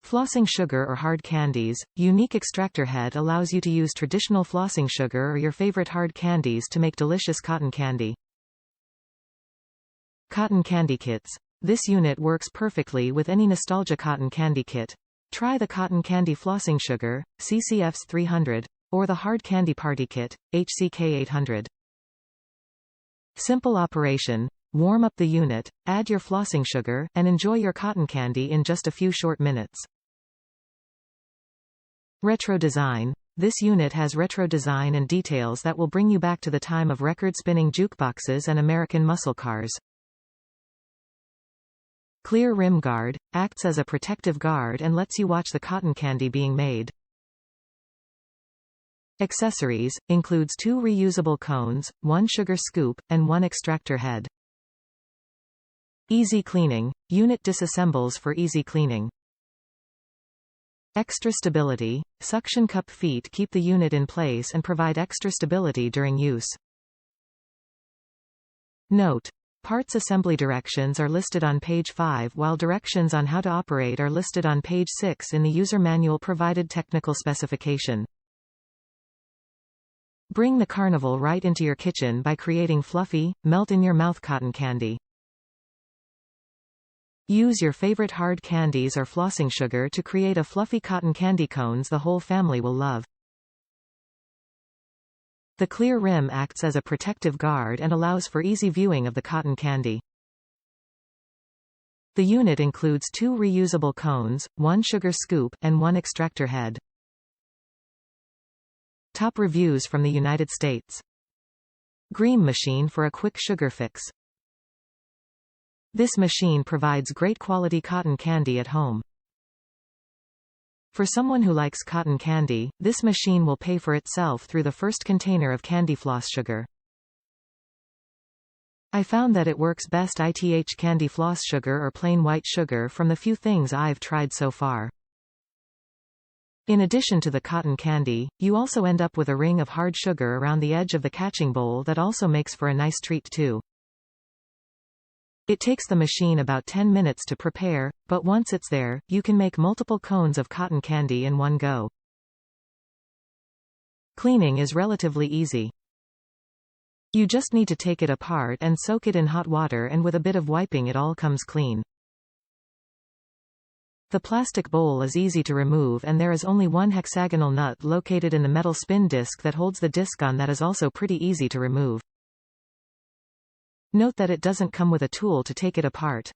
Flossing sugar or hard candies. Unique extractor head allows you to use traditional flossing sugar or your favorite hard candies to make delicious cotton candy. Cotton candy kits. This unit works perfectly with any nostalgia cotton candy kit. Try the cotton candy flossing sugar, CCFs 300, or the hard candy party kit, HCK 800. Simple operation. Warm up the unit, add your flossing sugar, and enjoy your cotton candy in just a few short minutes. Retro design. This unit has retro design and details that will bring you back to the time of record-spinning jukeboxes and American muscle cars. Clear rim guard, acts as a protective guard and lets you watch the cotton candy being made. Accessories, includes 2 reusable cones, 1 sugar scoop, and 1 extractor head. Easy cleaning, unit disassembles for easy cleaning. Extra stability, suction cup feet keep the unit in place and provide extra stability during use. Note: parts assembly directions are listed on page 5 while directions on how to operate are listed on page 6 in the user manual provided technical specification. Bring the carnival right into your kitchen by creating fluffy, melt-in-your-mouth cotton candy. Use your favorite hard candies or flossing sugar to create a fluffy cotton candy cones the whole family will love. The clear rim acts as a protective guard and allows for easy viewing of the cotton candy. The unit includes 2 reusable cones, 1 sugar scoop, and 1 extractor head. Top reviews from the United States. Green machine for a quick sugar fix. This machine provides great quality cotton candy at home. For someone who likes cotton candy, this machine will pay for itself through the first container of candy floss sugar. I found that it works best ITH candy floss sugar or plain white sugar from the few things I've tried so far. In addition to the cotton candy, you also end up with a ring of hard sugar around the edge of the catching bowl that also makes for a nice treat too. It takes the machine about 10 minutes to prepare, but once it's there, you can make multiple cones of cotton candy in one go. Cleaning is relatively easy. You just need to take it apart and soak it in hot water, and with a bit of wiping it all comes clean. The plastic bowl is easy to remove and there is only one hexagonal nut located in the metal spin disc that holds the disc on that is also pretty easy to remove. Note that it doesn't come with a tool to take it apart.